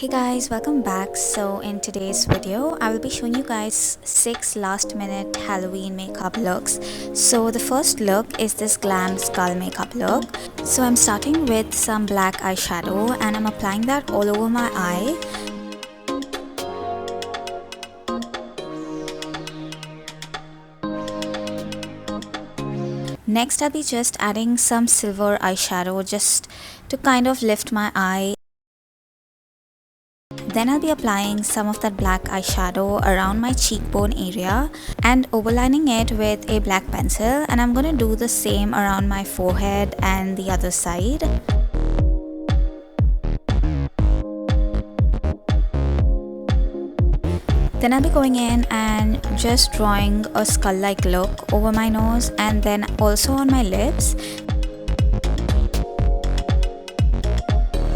Hey guys, welcome back. So in today's video I will be showing you guys 6 last minute Halloween makeup looks. So the first look is this Glam Skull makeup look. So I'm starting with some black eyeshadow and I'm applying that all over my eye. Next I'll be just adding some silver eyeshadow just to kind of lift my eye. Then I'll be applying some of that black eyeshadow around my cheekbone area and overlining it with a black pencil, and I'm gonna do the same around my forehead and the other side. Then I'll be going in and just drawing a skull-like look over my nose and then also on my lips.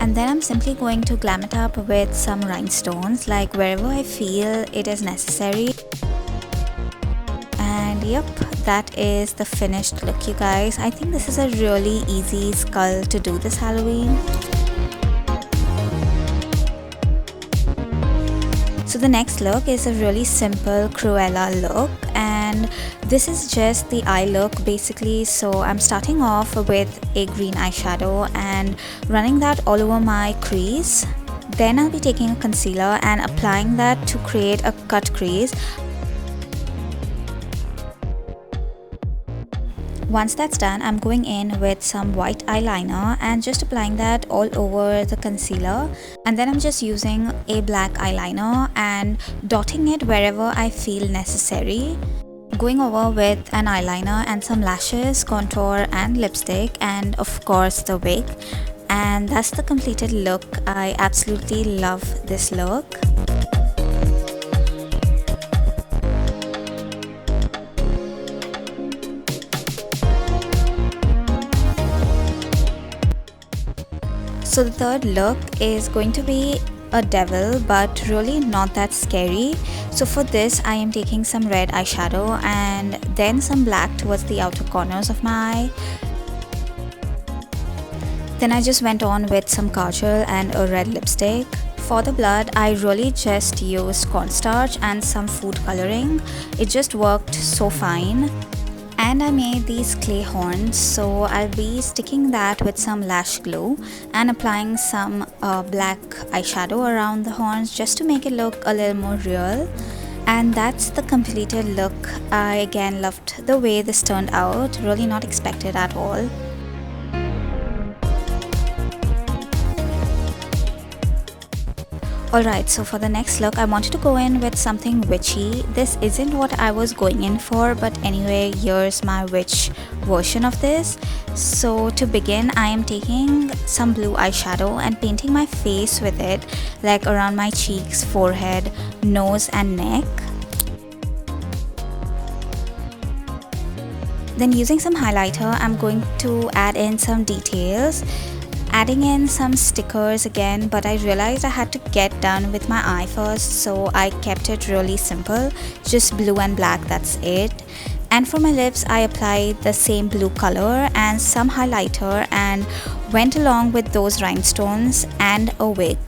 And then I'm simply going to glam it up with some rhinestones, like wherever I feel it is necessary. And yep, that is the finished look, you guys. I think this is a really easy skull to do this Halloween. So the next look is a really simple Cruella look, and this is just the eye look basically. So I'm starting off with a green eyeshadow and running that all over my crease. Then I'll be taking a concealer and applying that to create a cut crease. Once that's done, I'm going in with some white eyeliner and just applying that all over the concealer. And then I'm just using a black eyeliner and dotting it wherever I feel necessary. Going over with an eyeliner and some lashes, contour and lipstick, and of course the wig. And that's the completed look. I absolutely love this look. So the third look is going to be a devil, but really not that scary. So for this I am taking some red eyeshadow and then some black towards the outer corners of my eye. Then I just went on with some kajal and a red lipstick. For the blood, I really just used cornstarch and some food coloring. It just worked so fine. And I made these clay horns, so I'll be sticking that with some lash glue and applying some black eyeshadow around the horns just to make it look a little more real. And that's the completed look. I again loved the way this turned out, really not expected at all. Alright, so for the next look, I wanted to go in with something witchy. This isn't what I was going in for, but anyway, here's my witch version of this. So to begin, I am taking some blue eyeshadow and painting my face with it, like around my cheeks, forehead, nose and neck. Then using some highlighter, I'm going to add in some details. Adding in some stickers again, but I realized I had to get done with my eye first, so I kept it really simple, just blue and black, that's it. And for my lips, I applied the same blue color and some highlighter and went along with those rhinestones and a wig.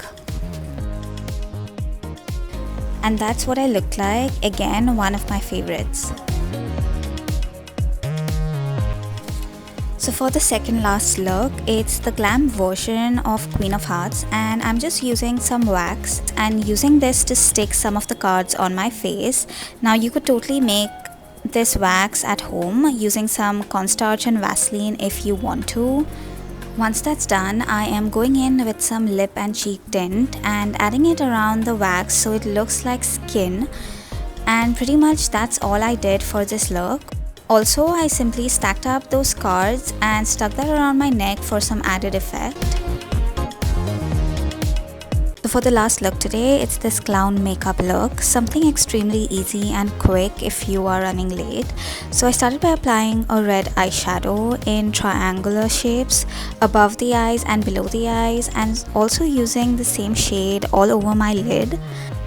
And that's what I looked like, again one of my favorites. So for the second last look, it's the glam version of Queen of Hearts, and I'm just using some wax and using this to stick some of the cards on my face. Now you could totally make this wax at home using some cornstarch and Vaseline if you want to. Once that's done, I am going in with some lip and cheek tint and adding it around the wax so it looks like skin. And pretty much that's all I did for this look. Also, I simply stacked up those cards and stuck that around my neck for some added effect. So for the last look today, it's this clown makeup look, something extremely easy and quick if you are running late. So I started by applying a red eyeshadow in triangular shapes above the eyes and below the eyes, and also using the same shade all over my lid.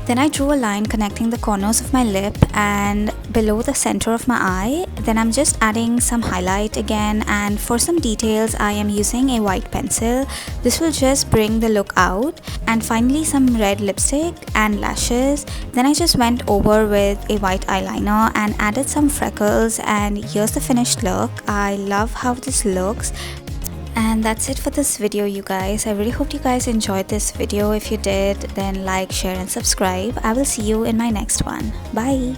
Then I drew a line connecting the corners of my lip and below the center of my eye. Then I'm just adding some highlight again, and for some details I am using a white pencil. This will just bring the look out. And finally some red lipstick and lashes. Then I just went over with a white eyeliner and added some freckles, and here's the finished look. I love how this looks. And that's it for this video, you guys. I really hope you guys enjoyed this video. If you did, then like, share and subscribe. I will see you in my next one. Bye.